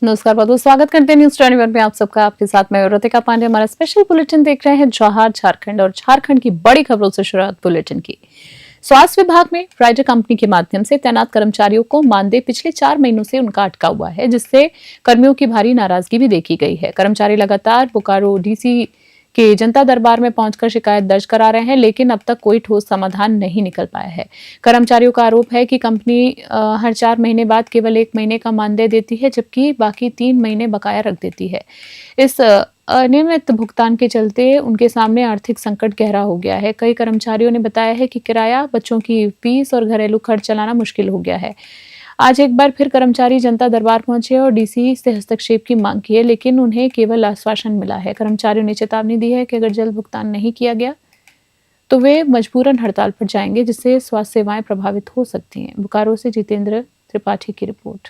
नमस्कार, बहुत बहुत स्वागत करते हैं न्यूज 21 में आप सबका। आपके साथ मैं रतिका पांडे। हमारा स्पेशल बुलेटिन देख रहे हैं जौहर झारखंड और झारखंड की बड़ी खबरों से शुरुआत बुलेटिन की। स्वास्थ्य विभाग में राइडर कंपनी के माध्यम से तैनात कर्मचारियों को मानदेय पिछले 4 महीनों से उनका अटका हुआ है, जिससे कर्मियों की भारी नाराजगी भी देखी गई है। कर्मचारी लगातार बोकारो डीसी के जनता दरबार में पहुंचकर शिकायत दर्ज करा रहे हैं, लेकिन अब तक कोई ठोस समाधान नहीं निकल पाया है। कर्मचारियों का आरोप है कि कंपनी हर 4 महीने बाद केवल 1 महीने का मानदेय देती है, जबकि बाकी 3 महीने बकाया रख देती है। इस अनियमित भुगतान के चलते उनके सामने आर्थिक संकट गहरा हो गया है। कई कर्मचारियों ने बताया है कि किराया, बच्चों की फीस और घरेलू खर्च चलाना मुश्किल हो गया है। आज एक बार फिर कर्मचारी जनता दरबार पहुंचे और डीसी से हस्तक्षेप की मांग की है, लेकिन उन्हें केवल आश्वासन मिला है। कर्मचारियों ने चेतावनी दी है कि अगर जल्द भुगतान नहीं किया गया तो वे मजबूरन हड़ताल पर जाएंगे, जिससे स्वास्थ्य सेवाएं प्रभावित हो सकती हैं। बोकारो से जितेंद्र त्रिपाठी की रिपोर्ट।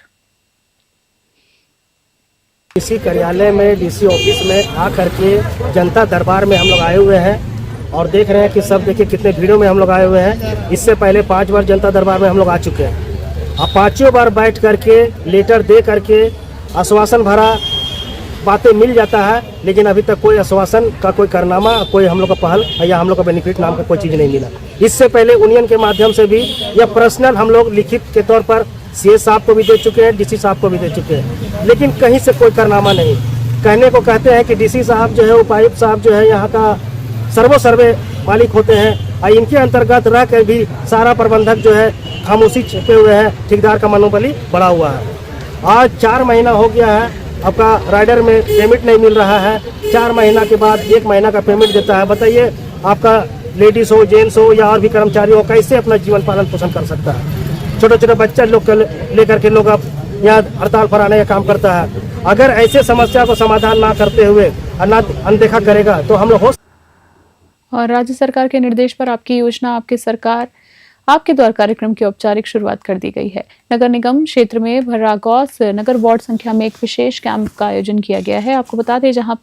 डीसी कार्यालय में, डीसी ऑफिस में आकर के जनता दरबार में हम लोग आए हुए हैं और देख रहे हैं कि सब देखिए कितने भीड़ों में हम लोग आए हुए हैं। इससे पहले 5 बार जनता दरबार में हम लोग आ चुके हैं। अब 5 बार बैठ करके लेटर दे करके आश्वासन भरा बातें मिल जाता है, लेकिन अभी तक कोई आश्वासन का कोई कारनामा, कोई हम लोग का पहल या हम लोग का बेनिफिट नाम का कोई चीज़ नहीं मिला। इससे पहले यूनियन के माध्यम से भी या पर्सनल हम लोग लिखित के तौर पर सीएस साहब को भी दे चुके हैं, डीसी साहब को भी दे चुके हैं, लेकिन कहीं से कोई कारनामा नहीं। कहने को कहते हैं कि डीसी साहब जो है, उपायुक्त साहब जो है, यहाँ का सर्वे मालिक होते हैं और इनके अंतर्गत रह कर भी सारा प्रबंधक जो है खामोशी छिपे हुए हैं। ठेकेदार का मनोबल बढ़ा हुआ है। आज 4 महीना हो गया है, आपका राइडर में पेमेंट नहीं मिल रहा है। 4 महीना के बाद 1 महीना का पेमेंट देता है। बताइए, आपका लेडीज हो, जेंट्स हो या और भी कर्मचारी हो, कैसे अपना जीवन पालन पोषण कर सकता है? छोटे छोटे बच्चे लोग लेकर के लोग अब यहाँ हड़ताल पर आने का काम करता है। अगर ऐसे समस्या को समाधान ना करते हुए ना अनदेखा करेगा तो हम लोग हो। और राज्य सरकार के निर्देश पर आपकी योजना आपकी सरकार आपके द्वार कार्यक्रम की औपचारिक शुरुआत कर दी गई है। नगर निगम क्षेत्र में भर्रागौस नगर वार्ड संख्या में एक विशेष कैंप का आयोजन किया गया है। आपको बता दें, जहां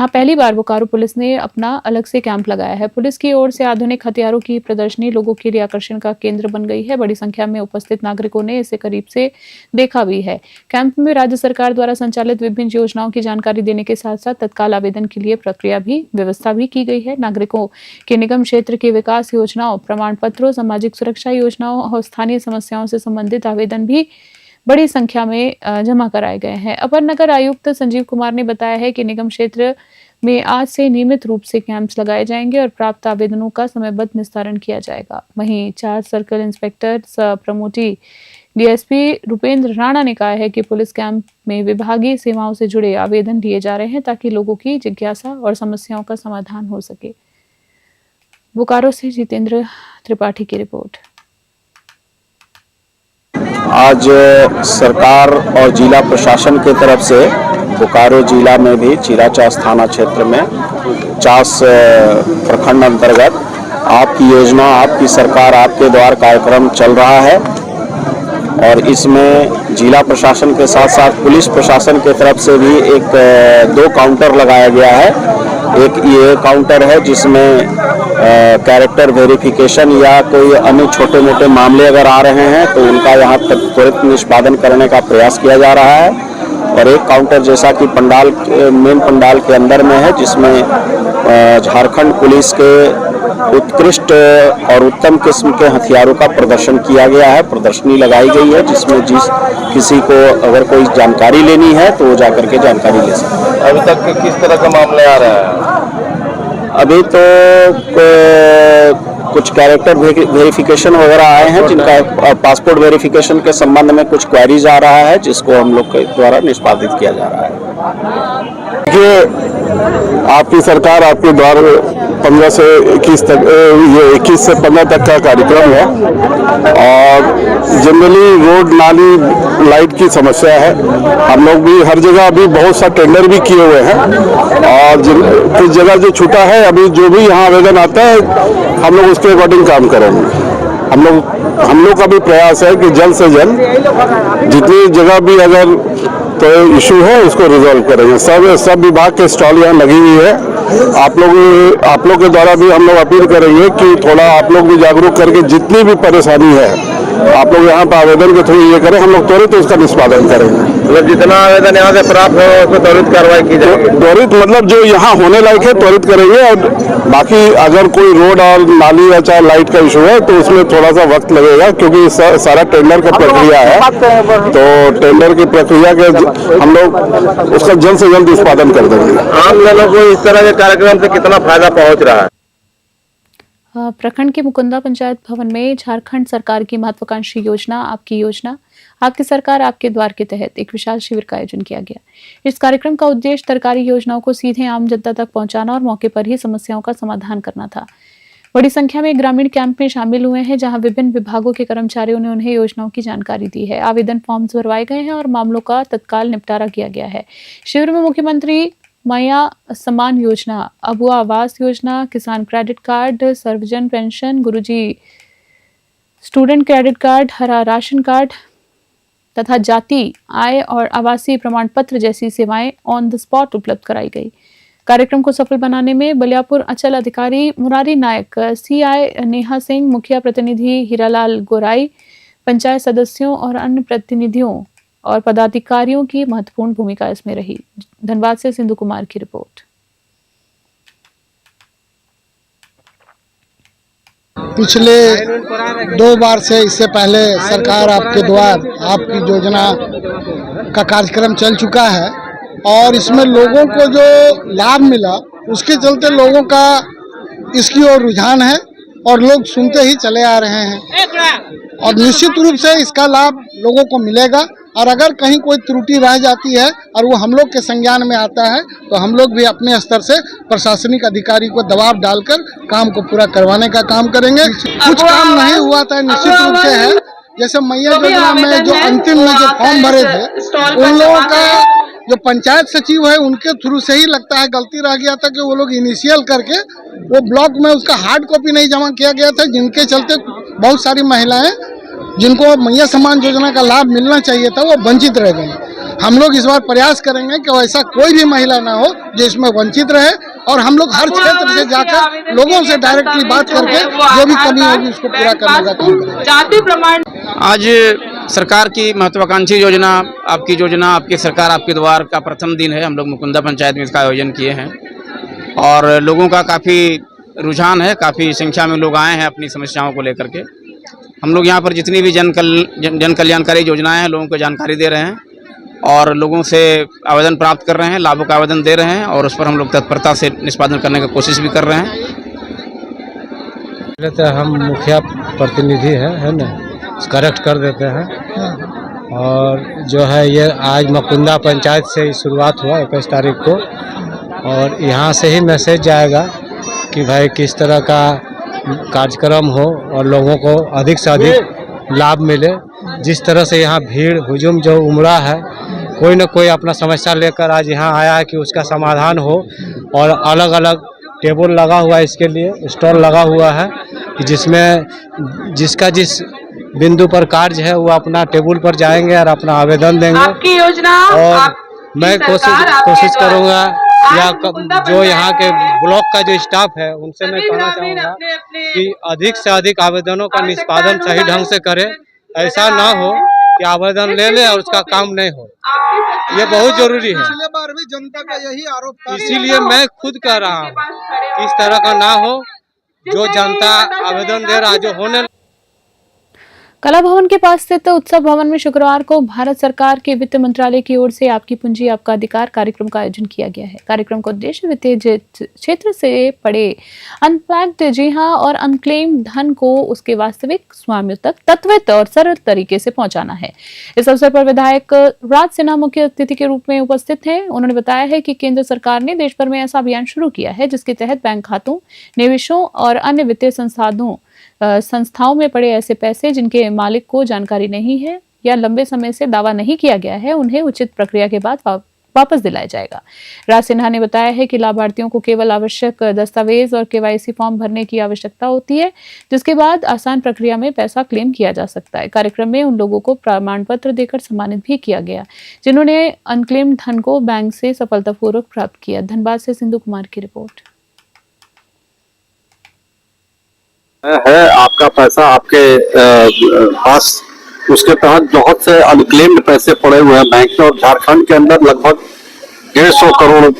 पहली बार बोकारो पुलिस ने अपना अलग से कैंप लगाया है। पुलिस की ओर से आधुनिक हथियारों की प्रदर्शनी लोगों के लिए आकर्षण का केंद्र बन गई है। बड़ी संख्या में उपस्थित नागरिकों ने इसे करीब से देखा भी है। कैंप में राज्य सरकार द्वारा संचालित विभिन्न योजनाओं की जानकारी देने के साथ साथ तत्काल आवेदन के लिए व्यवस्था भी की गई है। नागरिकों के निगम क्षेत्र की विकास योजनाओं, प्रमाण पत्रों, सामाजिक सुरक्षा योजनाओं और स्थानीय समस्याओं से संबंधित आवेदन भी बड़ी संख्या में जमा कराए गए हैं। अपर नगर आयुक्त संजीव कुमार ने बताया है कि निगम क्षेत्र में आज से नियमित रूप से कैंप्स लगाए जाएंगे और प्राप्त आवेदनों का समयबद्ध निस्तारण किया जाएगा। वहीं 4 circle inspector promotee DSP Rupendra Rana ने कहा है कि पुलिस कैंप में विभागीय सेवाओं से जुड़े आवेदन लिए जा रहे हैं ताकि लोगों की जिज्ञासा और समस्याओं का समाधान हो सके। बोकारो से जितेंद्र त्रिपाठी की रिपोर्ट। आज सरकार और जिला प्रशासन की तरफ से बोकारो जिला में भी चिराचास थाना क्षेत्र में चास प्रखंड अंतर्गत आपकी योजना आपकी सरकार आपके द्वार कार्यक्रम चल रहा है और इसमें जिला प्रशासन के साथ साथ पुलिस प्रशासन की तरफ से भी 2 काउंटर लगाया गया है। एक ये काउंटर है जिसमें कैरेक्टर वेरिफिकेशन या कोई अन्य छोटे मोटे मामले अगर आ रहे हैं तो उनका यहाँ तक त्वरित निष्पादन करने का प्रयास किया जा रहा है। और एक काउंटर जैसा कि मेन पंडाल के अंदर में है, जिसमें झारखंड पुलिस के उत्कृष्ट और उत्तम किस्म के हथियारों का प्रदर्शन किया गया है, प्रदर्शनी लगाई गई है, जिसमें किसी को अगर कोई जानकारी लेनी है तो वो जाकर के जानकारी ले सकते हैं। अभी तक किस तरह का मामले आ रहा है? अभी तो कुछ कैरेक्टर वेरिफिकेशन वगैरह आए हैं, जिनका पासपोर्ट वेरिफिकेशन के संबंध में कुछ क्वेरीज आ रहा है, जिसको हम लोग के द्वारा निष्पादित किया जा रहा है। ये आपकी सरकार आपके द्वार 15 से 21 तक, ये 21 से 15 तक का कार्यक्रम है और जनरली रोड नाली लाइट की समस्या है। हम लोग भी हर जगह अभी बहुत सा टेंडर भी किए हुए हैं और कुछ जगह जो छूटा है, अभी जो भी यहाँ आवेदन आता है हम लोग उसके अकॉर्डिंग काम करेंगे। हम लोग का भी प्रयास है कि जल्द से जल्द जितनी जगह भी अगर तो इशू है उसको रिजॉल्व करेंगे। सब विभाग के स्टॉल यहाँ लगी हुई है। आप लोग के द्वारा भी हम लोग अपील करेंगे कि थोड़ा आप लोग भी जागरूक करके जितनी भी परेशानी है आप लोग यहाँ पर आवेदन के थ्रू ये करें, हम लोग त्वरित उसका निष्पादन करेंगे। मतलब जितना आवेदन यहाँ से प्राप्त हो उसमें त्वरित कार्रवाई की जाएगी। त्वरित मतलब जो यहाँ होने लायक है त्वरित करेंगे, और बाकी अगर कोई रोड और नाली या चाहे लाइट का इशू है तो उसमें थोड़ा सा वक्त लगेगा, क्योंकि सारा टेंडर का प्रक्रिया है। तो टेंडर की प्रक्रिया के हम लोग उसका जल्द से जल्द निष्पादन कर देंगे। आम लोगों को इस तरह के कार्यक्रम से कितना फायदा पहुंच रहा है? प्रखंड के मुकुंदा पंचायत भवन में झारखंड सरकार की महत्वाकांक्षी योजना आपकी सरकार आपके द्वार के तहत एक विशाल शिविर का आयोजन किया गया। इस कार्यक्रम का उद्देश्य सरकारी योजनाओं को सीधे आम जनता तक पहुंचाना और मौके पर ही समस्याओं का समाधान करना था। बड़ी संख्या में ग्रामीण कैंप में शामिल हुए हैं, जहां विभिन्न विभागों के कर्मचारियों ने उन्हें योजनाओं की जानकारी दी है। आवेदन फॉर्म्स भरवाए गए हैं और मामलों का तत्काल निपटारा किया गया है। शिविर में मुख्यमंत्री माया सम्मान योजना, अबुआ आवास योजना, किसान क्रेडिट कार्ड, सर्वजन पेंशन, गुरुजी स्टूडेंट क्रेडिट कार्ड, हरा राशन कार्ड तथा जाति, आय और आवासीय प्रमाण पत्र जैसी सेवाएं ऑन द स्पॉट उपलब्ध कराई गई। कार्यक्रम को सफल बनाने में बलियापुर अंचल अधिकारी मुरारी नायक, सीआई नेहा सिंह, मुखिया प्रतिनिधि हीरालाल गोराई, पंचायत सदस्यों और अन्य प्रतिनिधियों और पदाधिकारियों की महत्वपूर्ण भूमिका इसमें रही। धनबाद से सिंधु कुमार की रिपोर्ट। पिछले 2 बार से इससे पहले सरकार आपके द्वार आपकी योजना का कार्यक्रम चल चुका है, और इसमें लोगों को जो लाभ मिला उसके चलते लोगों का इसकी ओर रुझान है और लोग सुनते ही चले आ रहे हैं, और निश्चित रूप से इसका लाभ लोगों को मिलेगा। और अगर कहीं कोई त्रुटि रह जाती है और वो हम लोग के संज्ञान में आता है तो हम लोग भी अपने स्तर से प्रशासनिक अधिकारी को दबाव डालकर काम को पूरा करवाने का काम करेंगे। कुछ काम नहीं हुआ था निश्चित रूप से है, जैसे मैया योजना में जो अंतिम में जो फॉर्म भरे थे उन लोगों का जो पंचायत सचिव है उनके थ्रू से ही लगता है गलती रह गया था कि वो लोग इनिशियल करके वो ब्लॉक में उसका हार्ड कॉपी नहीं जमा किया गया था, जिनके चलते बहुत सारी महिलाएं जिनको मैया सम्मान योजना का लाभ मिलना चाहिए था वो वंचित रह गई। हम लोग इस बार प्रयास करेंगे कि ऐसा कोई भी महिला ना हो जो इसमें वंचित रहे, और हम लोग हर क्षेत्र से जाकर लोगों से डायरेक्टली बात करके जो भी कमी होगी उसको पूरा करने का काम करेंगे। आज सरकार की महत्वाकांक्षी योजना आपकी सरकार आपके द्वार का प्रथम दिन है। हम लोग मुकुंदा पंचायत में इसका आयोजन किए हैं और लोगों का काफ़ी रुझान है, काफ़ी संख्या में लोग आए हैं अपनी समस्याओं को लेकर के। हम लोग यहाँ पर जितनी भी जन कल्याणकारी योजनाएं हैं लोगों को जानकारी दे रहे हैं और लोगों से आवेदन प्राप्त कर रहे हैं, लाभों का आवेदन दे रहे हैं और उस पर हम लोग तत्परता से निष्पादन करने की कोशिश भी कर रहे हैं। पहले तो हम मुखिया प्रतिनिधि है ना, करेक्ट कर देते हैं। और जो है ये आज मुकुंदा पंचायत से शुरुआत हुआ 21 तारीख को, और यहाँ से ही मैसेज जाएगा कि भाई किस तरह का कार्यक्रम हो और लोगों को अधिक से अधिक लाभ मिले। जिस तरह से यहाँ भीड़ हुजूम जो उमड़ा है, कोई न कोई अपना समस्या लेकर आज यहाँ आया है कि उसका समाधान हो, और अलग अलग टेबल लगा हुआ है, इसके लिए स्टॉल लगा हुआ है कि जिसमें जिसका जिस बिंदु पर कार्य है वो अपना टेबल पर जाएंगे और अपना आवेदन देंगे। आपकी योजना और मैं कोशिश करूँगा या जो यहाँ के ब्लॉक का जो स्टाफ है उनसे मैं कहना चाहूँगा कि अधिक से अधिक आवेदनों का निष्पादन सही ढंग से करें। ऐसा ना हो कि आवेदन ले ले और उसका काम नहीं हो, ये बहुत जरूरी है। पिछले बार भी जनता का यही आरोप था, इसीलिए मैं खुद कह रहा हूँ इस तरह का ना हो, जो जनता आवेदन दे रहा है जो होने। कला भवन के पास स्थित उत्सव भवन में शुक्रवार को भारत सरकार के वित्त मंत्रालय की ओर से आपकी पूंजी आपका अधिकार कार्यक्रम का आयोजन किया गया है। कार्यक्रम का उद्देश्य वित्तीय क्षेत्र से पड़े अनफ्लैग्ड, जी हां, और अनक्लेम धन को उसके वास्तविक स्वामियों तक त्वरित और सरल तरीके से पहुंचाना है। इस अवसर पर विधायक राज सिन्हा मुख्य अतिथि के रूप में उपस्थित हैं। उन्होंने बताया है कि केंद्र सरकार ने देश भर में ऐसा अभियान शुरू किया है जिसके तहत बैंक खातों, निवेशों और अन्य वित्तीय संस्थाओं में पड़े ऐसे पैसे जिनके मालिक को जानकारी नहीं है या लंबे समय से दावा नहीं किया गया है, उन्हें उचित प्रक्रिया के बाद वापस दिलाया जाएगा। राज सिन्हा ने बताया है कि लाभार्थियों को केवल आवश्यक दस्तावेज और केवाईसी फॉर्म भरने की आवश्यकता होती है, जिसके बाद आसान प्रक्रिया में पैसा क्लेम किया जा सकता है। कार्यक्रम में उन लोगों को प्रमाण पत्र देकर सम्मानित भी किया गया जिन्होंने अनक्लेम धन को बैंक से सफलतापूर्वक प्राप्त किया। धनबाद से सिंधु कुमार की रिपोर्ट। है आपका पैसा आपके पास, उसके तहत बहुत से अनक्लेम्ड पैसे पड़े हुए हैं बैंक में, और झारखंड के अंदर लगभग 150 करोड़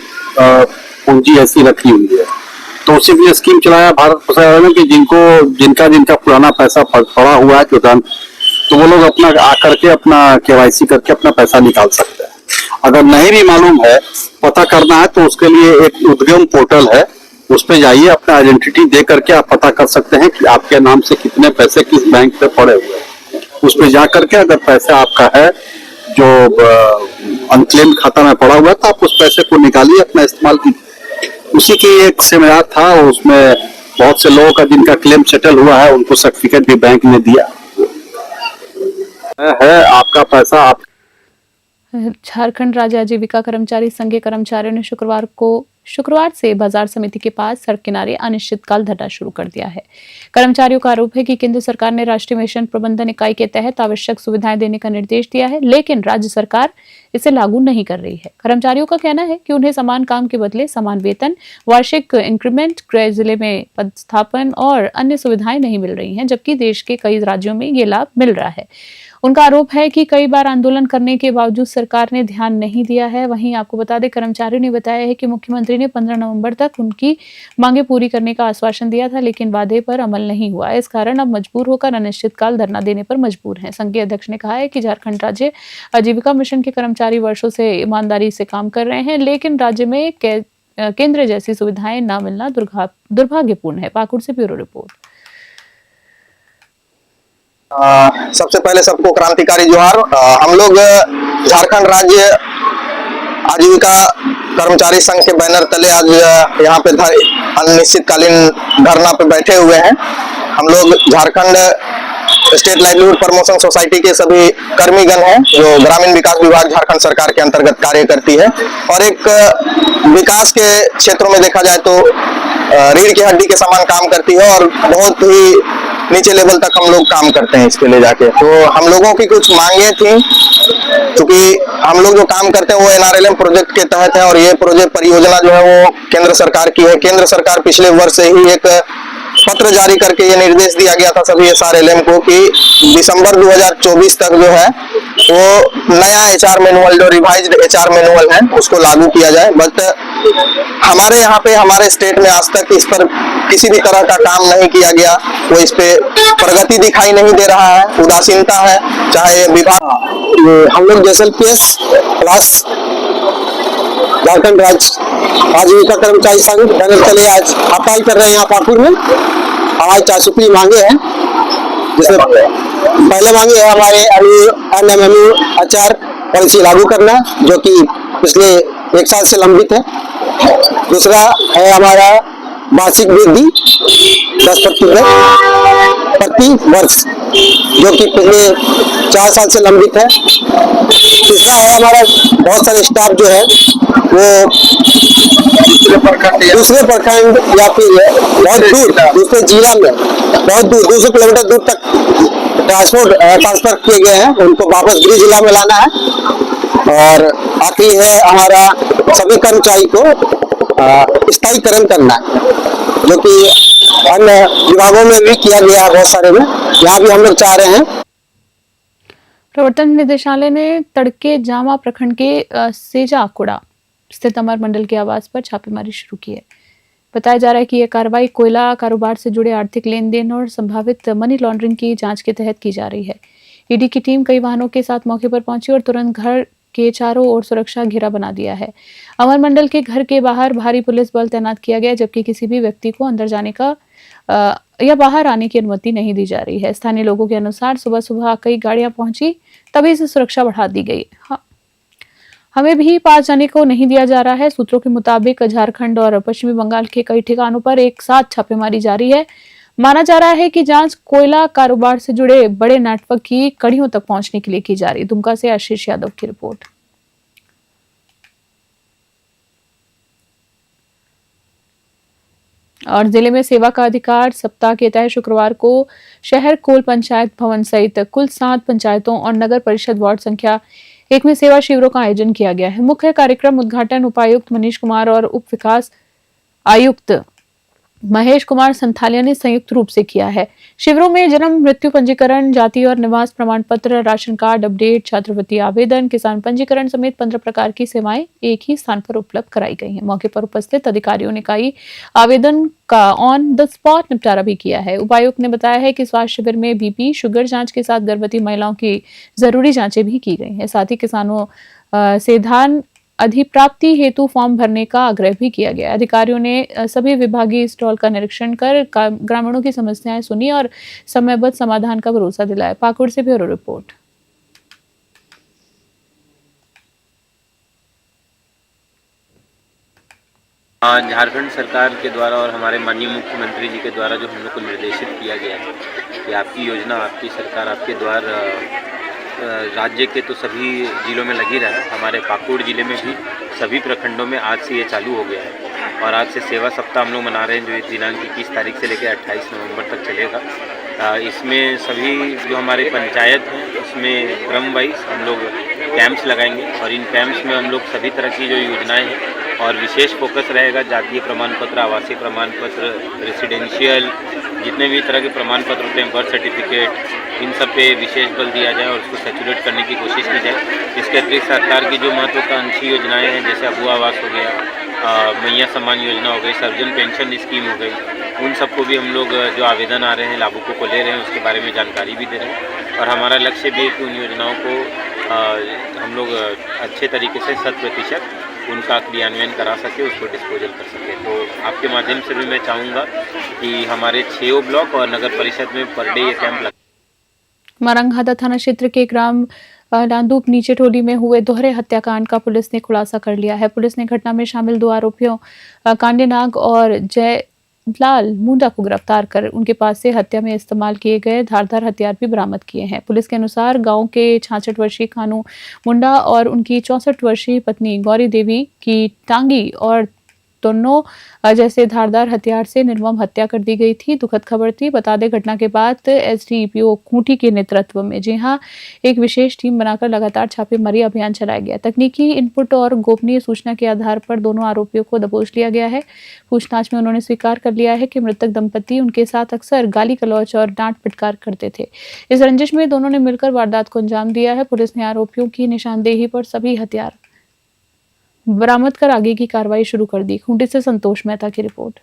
पूंजी ऐसी रखी हुई है। तो उसी लिए स्कीम चलाया भारत सरकार ने कि जिनका पुराना पैसा पड़ा हुआ है तो वो लोग अपना आकर के अपना KYC करके अपना पैसा निकाल सकते हैं। अगर नहीं भी मालूम है, पता करना है, तो उसके लिए एक उद्यम पोर्टल है, उस पे जाइए, अपना आइडेंटिटी दे करके आप पता कर सकते हैं कि आपके नाम से कितने पैसे किस बैंक पे पड़े हुए हैं। उस पे जा करके अगर पैसा आपका है जो अनक्लेम्ड खाता में पड़ा हुआ है, तो आप उस पैसे को निकालिए, अपना इस्तेमाल कीजिए। उसी की एक सेमिनार था, उसमें बहुत से लोगों का जिनका क्लेम सेटल हुआ है, उनको सर्टिफिकेट भी बैंक ने दिया है। आपका पैसा आप झारखंड राज्य आजीविका कर्मचारी संघ के कर्मचारियों ने शुक्रवार से बाजार समिति के पास सड़क किनारे अनिश्चितकाल धरना शुरू कर दिया है। कर्मचारियों का आरोप है कि केंद्र सरकार ने राष्ट्रीय मिशन प्रबंधन इकाई के तहत आवश्यक सुविधाएं देने का निर्देश दिया है, लेकिन राज्य सरकार इसे लागू नहीं कर रही है। कर्मचारियों का कहना है कि उन्हें समान काम के बदले समान वेतन, वार्षिक इंक्रीमेंट, क्रय जिले में पदस्थापन और अन्य सुविधाएं नहीं मिल रही हैं, जबकि देश के कई राज्यों में ये लाभ मिल रहा है। उनका आरोप है कि कई बार आंदोलन करने के बावजूद सरकार ने ध्यान नहीं दिया है। वहीं आपको बता दें, कर्मचारियों ने बताया है कि मुख्यमंत्री ने 15 नवंबर तक उनकी मांगे पूरी करने का आश्वासन दिया था, लेकिन वादे पर अमल नहीं हुआ। इस कारण अब मजबूर होकर अनिश्चितकाल धरना देने पर मजबूर हैं। संघ के अध्यक्ष ने कहा है कि झारखंड राज्य आजीविका मिशन के कर्मचारी वर्षों से ईमानदारी से काम कर रहे हैं, लेकिन राज्य में केंद्र जैसी सुविधाएं न मिलना दुर्भाग्यपूर्ण है। पाकुड़ से ब्यूरो रिपोर्ट। सबसे पहले सबको क्रांतिकारी जोहार। हम लोग झारखंड राज्य आजीविका कर्मचारी संघ के बैनर तले आज यहाँ पे अनिश्चितकालीन धरना पे बैठे हुए हैं। हम लोग Jharkhand state livelihood promotion society के सभी कर्मीगण हैं, जो ग्रामीण विकास विभाग झारखंड सरकार के अंतर्गत कार्य करती है, और एक विकास के क्षेत्रों में देखा जाए तो रीढ़ की हड्डी के समान काम करती है, और बहुत ही नीचे लेवल तक हम लोग काम करते हैं इसके ले जाके। तो हम लोगों की कुछ मांगे थी, क्योंकि हम लोग जो काम करते हैं वो NRLM प्रोजेक्ट के तहत है, और ये प्रोजेक्ट परियोजना जो है वो केंद्र सरकार की है। केंद्र सरकार पिछले वर्ष से ही एक पत्र जारी करके ये निर्देश दिया गया था सभी SRLM को कि दिसंबर 2024 तक जो है वो नया HR मैनुअल, जो रिवाइज्ड HR मैनुअल है, उसको लागू किया जाए। बट हमारे यहाँ पे, हमारे स्टेट में आज तक इस पर किसी भी तरह का काम नहीं किया गया। वो इस पे प्रगति दिखाई नहीं दे रहा है, उदासीनता है। चाहे विभाग, हम लोग JSLPS प्लस झारखंड राज्य आजीविका कर्मचारी संघ बैनर तले आज हड़ताल कर रहे हैं यहाँ पाकुड़ में। आज 4 सूत्री मांगे हैं, जिसमें पहले मांगे है हमारे NMMU HR पॉलिसी लागू करना, जो कि पिछले 1 साल से लंबित है। दूसरा है हमारा वार्षिक वृद्धि 10% प्रति वर्ष, जो कि पिछले 4 साल से लंबित है। तीसरा है हमारा बहुत सारे स्टाफ जो है वो दूसरे प्रखंड या फिर बहुत दूर दूसरे जिला में बहुत दूर 200 किलोमीटर दूर तक ट्रांसफर किए गए हैं, उनको वापस गृह जिला में लाना है। और आखिरी है हमारा सभी कर्मचारी को स्थायीकरण करना है, जो कि अन्य विभागों में भी किया गया है, बहुत सारे में। यहाँ भी हम लोग चाह रहे हैं। प्रवर्तन निदेशालय ने तड़के जामा प्रखंड के सेजाकुड़ा स्थित अमर मंडल के आवास पर छापेमारी शुरू की है। बताया जा रहा है कि यह कार्रवाई कोयला कारोबार से जुड़े आर्थिक लेन देन और संभावित मनी लॉन्ड्रिंग की जांच के तहत की जा रही है। ईडी की टीम कई वाहनों के साथ मौके पर पहुंची और तुरंत घर के चारों ओर सुरक्षा घेरा बना दिया है। अमर मंडल के घर के बाहर भारी पुलिस बल तैनात किया गया, जबकि किसी भी व्यक्ति को अंदर जाने का या बाहर आने की अनुमति नहीं दी जा रही है। स्थानीय लोगों के अनुसार सुबह सुबह कई गाड़ियां पहुंची, तभी से सुरक्षा बढ़ा दी गई। हमें भी पास जाने को नहीं दिया जा रहा है। सूत्रों के मुताबिक झारखंड और पश्चिमी बंगाल के कई ठिकानों पर एक साथ छापेमारी जारी है। माना जा रहा है कि जांच कोयला कारोबार से जुड़े बड़े नेटवर्क की कड़ियों तक पहुंचने के लिए की जा रही। दुमका से आशीष यादव की रिपोर्ट। और जिले में सेवा का अधिकार सप्ताह के तहत शुक्रवार को शहर कोल पंचायत भवन सहित कुल 7 पंचायतों और नगर परिषद वार्ड संख्या 1 में सेवा शिविरों का आयोजन किया गया है। मुख्य कार्यक्रम उद्घाटन उपायुक्त मनीष कुमार और उप विकास आयुक्त महेश कुमार संथालिया ने संयुक्त रूप से किया है। शिविरों में जन्म मृत्यु पंजीकरण, जाति और निवास प्रमाण पत्र, राशन कार्ड अपडेट, छात्रवृत्ति आवेदन, किसान पंजीकरण समेत 15 प्रकार की सेवाएं एक ही स्थान पर उपलब्ध कराई गई हैं। मौके पर उपस्थित अधिकारियों ने कई आवेदन का ऑन द स्पॉट निपटारा भी किया है। उपायुक्त ने बताया है कि स्वास्थ्य शिविर में बीपी, शुगर जांच के साथ गर्भवती महिलाओं की जरूरी जांचें भी की गई हैं। साथ ही किसानों से धान अधिप्राप्ति हेतु फॉर्म भरने का आग्रह भी किया गया। अधिकारियों ने सभी विभागीय स्टॉल का निरीक्षण कर ग्रामीणों की समस्याएं सुनी और समयबद्ध समाधान का भरोसा दिलाया। पाकुड़ से ब्यूरो रिपोर्ट। झारखंड सरकार के द्वारा और हमारे माननीय मुख्यमंत्री जी के द्वारा जो हम लोग को निर्देशित किया गया है कि आपकी योजना, आपकी सरकार, आपके द्वार राज्य के तो सभी जिलों में लगी रहा है। हमारे पाकुड़ जिले में भी सभी प्रखंडों में आज से ये चालू हो गया है और आज से सेवा सप्ताह हम लोग मना रहे हैं, जो दिनांक 21 तारीख से लेकर 28 नवंबर तक चलेगा। इसमें सभी जो हमारे पंचायत हैं उसमें क्रम वाइज हम लोग कैंप्स लगाएंगे और इन कैंप्स में हम लोग सभी तरह की जो योजनाएं हैं और विशेष फोकस रहेगा जातीय प्रमाण पत्र, आवासीय प्रमाण पत्र, रेसिडेंशियल, जितने भी तरह के प्रमाण पत्र होते हैं, बर्थ सर्टिफिकेट, इन सब पे विशेष बल दिया जाए और उसको सैचुरेट करने की कोशिश की जाए। इसके अतिरिक्त सरकार की जो महत्वाकांक्षी योजनाएं हैं जैसे अबू आवास हो गया, मैया सम्मान योजना हो गई, सर्वजन पेंशन स्कीम हो गई, उन सबको भी हम लोग जो आवेदन आ रहे हैं लाभुकों को ले रहे हैं उसके बारे में जानकारी भी दे रहे हैं और हमारा लक्ष्य भी है कि उन योजनाओं को हम लोग अच्छे तरीके से 100% उनका क्रियान्वयन करा सके, उसको डिस्पोजल कर सके। तो आपके माध्यम से भी मैं चाहूँगा कि हमारे 6 ब्लॉक और नगर परिषद में पर डे ये कैंप लगे। मारंगहादा थाना क्षेत्र के ग्राम लांदूप नीचे टोली में हुए दोहरे हत्याकांड का पुलिस ने खुलासा कर लिया है। पुलिस ने घटना में शामिल 2 आरोपियों कांडेनाग और जयलाल मुंडा को गिरफ्तार कर उनके पास से हत्या में इस्तेमाल किए गए धारदार हथियार भी बरामद किए हैं। पुलिस के अनुसार गांव के 66 वर्षीय कानू मुंडा और उनकी 64 वर्षीय पत्नी गौरी देवी की टांगी और दोनों जैसे धारदार हथियार से निर्मम हत्या कर दी गई थी। दुखद खबर थी। बता दें घटना के बाद एसडीपीओ खूंटी के नेतृत्व में एक विशेष टीम बनाकर लगातार छापेमारी अभियान चलाया गया। तकनीकी इनपुट और गोपनीय सूचना के आधार पर दोनों आरोपियों को दबोच लिया गया है। पूछताछ में उन्होंने स्वीकार कर लिया है कि मृतक दंपति उनके साथ अक्सर गाली गलौज और डांट फटकार करते थे। इस रंजिश में दोनों ने मिलकर वारदात को अंजाम दिया है। पुलिस ने आरोपियों की निशानदेही पर सभी हथियार बरामद कर आगे की कार्रवाई शुरू कर दी। खूंटी से संतोष मेहता की रिपोर्ट।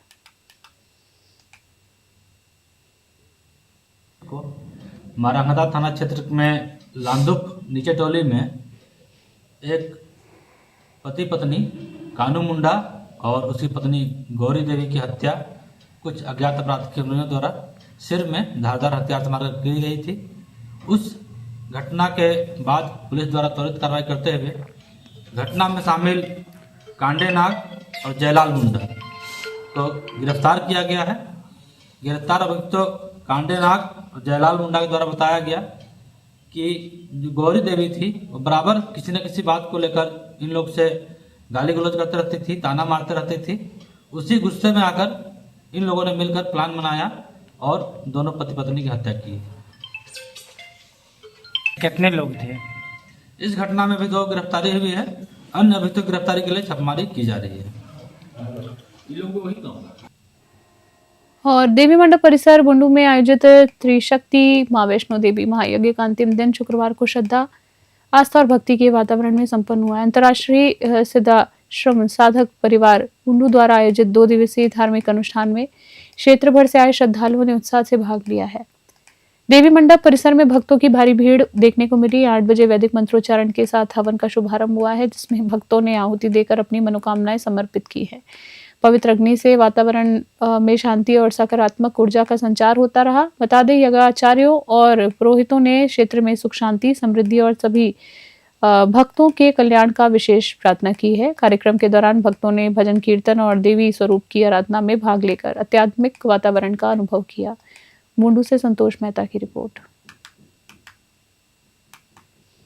मारंगहादा थाना क्षेत्र में लांदुप नीचे टोली में एक पति पत्नी कानू मुंडा और उसकी पत्नी गौरी देवी की हत्या कुछ अज्ञात अपराधियों द्वारा सिर में धारदार हथियार से मारकर की गई थी। उस घटना के बाद पुलिस द्वारा त्वरित कार्रवाई करते हुए घटना में शामिल कांडेनाग और जयलाल मुंडा को गिरफ्तार किया गया है। गिरफ्तार अभियुक्तों कांडेनाग और जयलाल मुंडा के द्वारा बताया गया कि जो गौरी देवी थी वो बराबर किसी न किसी बात को लेकर इन लोग से गाली गलौज करते रहती थी, ताना मारते रहती थी। उसी गुस्से में आकर इन लोगों ने मिलकर प्लान बनाया और दोनों पति पत्नी की हत्या की। कितने लोग थे? इस घटना में भी 2 गिरफ्तारी हुई है। अन्य अभियुक्तों की गिरफ्तारी के लिए छापेमारी की जा रही है। और देवी मंडप परिसर बुंडू में आयोजित त्रिशक्ति मां वैष्णो देवी महायज्ञ का अंतिम दिन शुक्रवार को श्रद्धा, आस्था और भक्ति के वातावरण में संपन्न हुआ। अंतर्राष्ट्रीय सिद्धाश्रम साधक परिवार बुंडू द्वारा आयोजित 2 दिवसीय धार्मिक अनुष्ठान में क्षेत्र भर से आए श्रद्धालुओं ने उत्साह से भाग लिया है। देवी मंडप परिसर में भक्तों की भारी भीड़ देखने को मिली। 8 बजे वैदिक मंत्रोच्चारण के साथ हवन का शुभारंभ हुआ है, जिसमें भक्तों ने आहुति देकर अपनी मनोकामनाएं समर्पित की है। पवित्र अग्नि से वातावरण में शांति और सकारात्मक ऊर्जा का संचार होता रहा। बता दें यज्ञाचार्यों और पुरोहितों ने क्षेत्र में सुख शांति समृद्धि और सभी भक्तों के कल्याण का विशेष प्रार्थना की है। कार्यक्रम के दौरान भक्तों ने भजन कीर्तन और देवी स्वरूप की आराधना में भाग लेकर आध्यात्मिक वातावरण का अनुभव किया। मुंडू से संतोष मेहता की रिपोर्ट।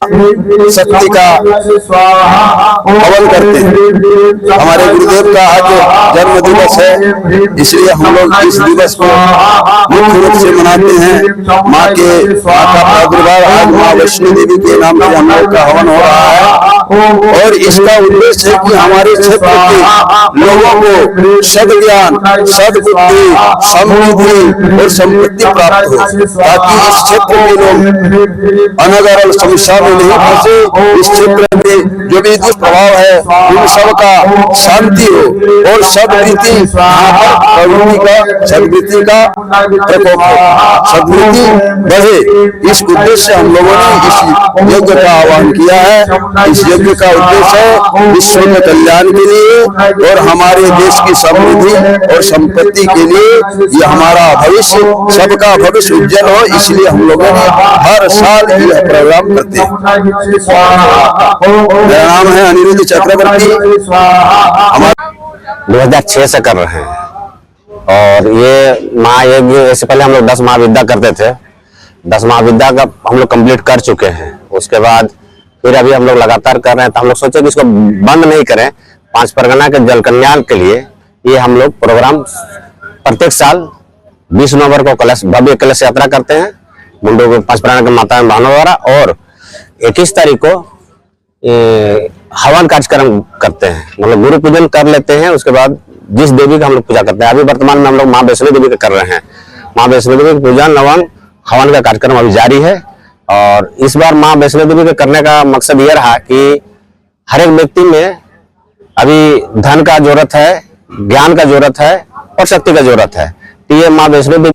शक्ति का हवन करते हैं। हमारे गुरुदेव का आज जन्म दिवस है, इसलिए हम लोग इस दिवस को मुख्य रूप से मनाते हैं। माँ का प्रादुर्भाव आज माँ वैष्णो देवी के नाम से हम लोग का हवन हो रहा है और इसका उद्देश्य है कि हमारे क्षेत्र के लोगों को सद्ज्ञान, सद्बुद्धि, समृद्धि और संपत्ति प्राप्त हो, ताकि इस क्षेत्र के लोग अनगर समस्या में नहीं फंसे। इस क्षेत्र में जो भी दुष्प्रभाव है उन सब का शांति हो और सद्वृत्ति सद्वृत्ति का प्रकोप हो, सद्वृत्ति बढ़े। इस उद्देश्य से हम लोगों ने इस यज्ञ का आह्वान किया है। इस यज्ञ का उद्देश्य है विश्व के कल्याण के लिए और हमारे देश की समृद्धि और संपत्ति के लिए। ये हमारा भविष्य, सबका भविष्य उज्जवल हो, इसलिए हम लोगों ने हर साल यह प्रोग्राम करते हैं। मेरा नाम है अनिरुद्ध चक्रवर्ती। 2006 से कर रहे हैं और ये महायज्ञ, इससे पहले हम लोग 10 महाविद्या करते थे। 10 महाविद्या का हम लोग कंप्लीट कर चुके हैं। उसके बाद फिर अभी हम लोग लगातार कर रहे हैं, तो हम लोग सोचे कि इसको बंद नहीं करें। 5 परगना के जल कल्याण के लिए ये हम लोग प्रोग्राम प्रत्येक साल 20 नवंबर को भव्य कलश यात्रा करते हैं मुंडो के 5 परगना के माता बहनों द्वारा, और 21 तारीख को हवन कार्यक्रम करते हैं, मतलब गुरु पूजन कर लेते हैं। उसके बाद जिस देवी का हम लोग पूजा करते हैं, अभी वर्तमान में हम लोग माँ वैष्णो देवी का कर रहे हैं। माँ वैष्णो देवी पूजन लवंग हवन का कार्यक्रम अभी जारी है। और इस बार माँ वैष्णो देवी के करने का मकसद ये रहा कि हर एक व्यक्ति में अभी धन का जरूरत है, ज्ञान का जरूरत है और शक्ति का जरूरत है। तो ये माँ वैष्णो देवी।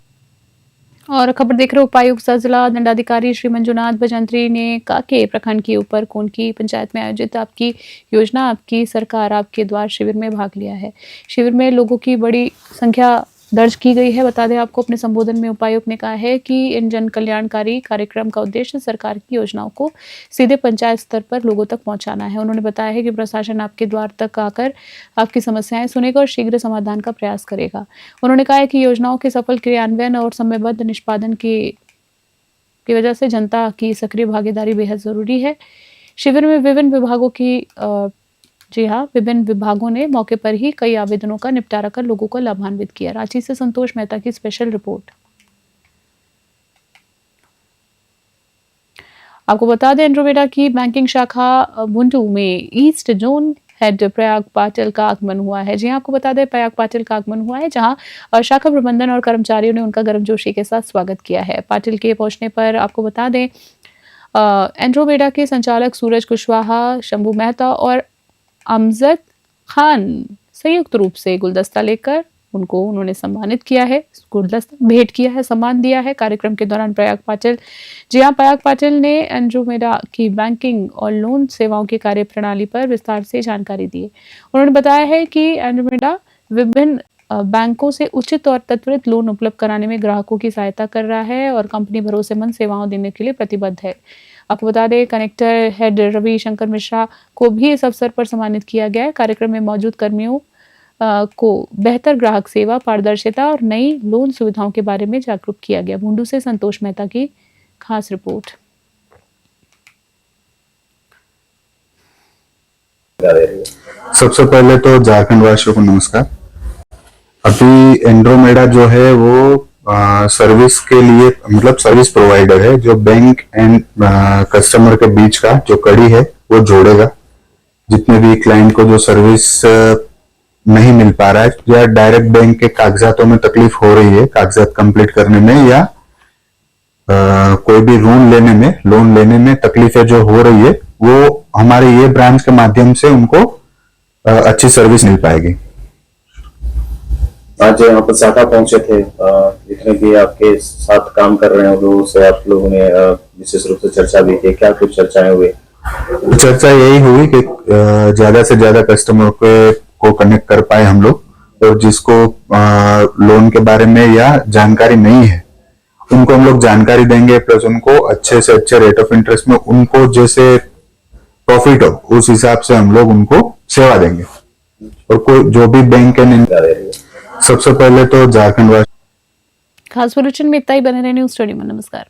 और खबर देख रहे हो, उपायुक्त जिला दंडाधिकारी श्री मंजुनाथ भजंत्री ने काके प्रखंड के ऊपर कोनकी पंचायत में आयोजित आपकी योजना आपकी सरकार आपके द्वार शिविर में भाग लिया है। शिविर में लोगों की बड़ी संख्या दर्ज की गई है। बता दें आपको, अपने संबोधन में उपायुक्त ने कहा है कि इन जन कल्याणकारी कार्यक्रम का उद्देश्य सरकार की योजनाओं को सीधे पंचायत स्तर पर लोगों तक पहुंचाना है। उन्होंने बताया है कि प्रशासन आपके द्वार तक आकर आपकी समस्याएं सुनेगा और शीघ्र समाधान का प्रयास करेगा। उन्होंने कहा है कि योजनाओं के सफल क्रियान्वयन और समयबद्ध निष्पादन की वजह से जनता की सक्रिय भागीदारी बेहद जरूरी है। शिविर में विभिन्न विभागों की विभिन्न विभागों ने मौके पर ही कई आवेदनों का निपटारा कर लोगों को लाभान्वित किया। रांची से संतोष मेहता की स्पेशल रिपोर्ट। आपको बता दें, एंड्रोमेडा की बैंकिंग शाखा बुंडू में east zone head Prayag Patil का आगमन हुआ है। जी हां, आपको बता दें, प्रयाग पाटिल का आगमन हुआ है, जहां शाखा प्रबंधन और कर्मचारियों ने उनका गर्मजोशी के साथ स्वागत किया है। पाटिल के पहुंचने पर आपको बता दें, एंड्रोमेडा के संचालक सूरज कुशवाहा, शंभू मेहता और अमजद खान संयुक्त रूप से गुलदस्ता लेकर उन्होंने सम्मानित किया है, गुलदस्ता भेंट किया है, सम्मान दिया है। कार्यक्रम के दौरान प्रयाग पाटिल ने एंड्रोमेडा की बैंकिंग और लोन सेवाओं की कार्य प्रणाली पर विस्तार से जानकारी दी। उन्होंने बताया है कि एंड्रोमेडा विभिन्न बैंकों से उचित और त्वरित लोन उपलब्ध कराने में ग्राहकों की सहायता कर रहा है और कंपनी भरोसेमंद सेवाओं देने के लिए प्रतिबद्ध है। आपको बता दें, कनेक्टर हेड रवि शंकर मिश्रा को भी इस अवसर पर सम्मानित किया गया है। कार्यक्रम में मौजूद कर्मियों को बेहतर ग्राहक सेवा, पारदर्शिता और नई लोन सुविधाओं के बारे में जागरूक किया गया। बुंडू से संतोष मेहता की खास रिपोर्ट। सबसे पहले तो झारखंड वासियों को नमस्कार। अभी एंड्रोमेडा जो है वो सर्विस के लिए, मतलब सर्विस प्रोवाइडर है जो बैंक एंड कस्टमर के बीच का जो कड़ी है वो जोड़ेगा। जितने भी क्लाइंट को जो सर्विस नहीं मिल पा रहा है या डायरेक्ट बैंक के कागजातों में तकलीफ हो रही है कागजात कंप्लीट करने में, या कोई भी लोन लेने में तकलीफें जो हो रही है, वो हमारे ये ब्रांच के माध्यम से उनको अच्छी सर्विस मिल पाएगी। आज यहाँ पर शाखा पहुंचे थे, जितने भी आपके साथ काम कर रहे हैं लोगों से आप लोगों ने विशेष रूप से चर्चा भी की। क्या कुछ चर्चाएं हुई? चर्चा यही हुई कि ज्यादा से ज्यादा कस्टमर को कनेक्ट कर पाए हम लोग, और जिसको लोन के बारे में या जानकारी नहीं है उनको हम लोग जानकारी देंगे, प्लस उनको अच्छे से अच्छे रेट ऑफ इंटरेस्ट में उनको जैसे प्रॉफिट हो उस हिसाब से हम लोग उनको सेवा देंगे। और कोई जो भी बैंक है, सबसे पहले तो झारखंड वासी। खास बुलेटिन में इतना ही। बने रहे न्यूज़ स्टूडियो में। नमस्कार।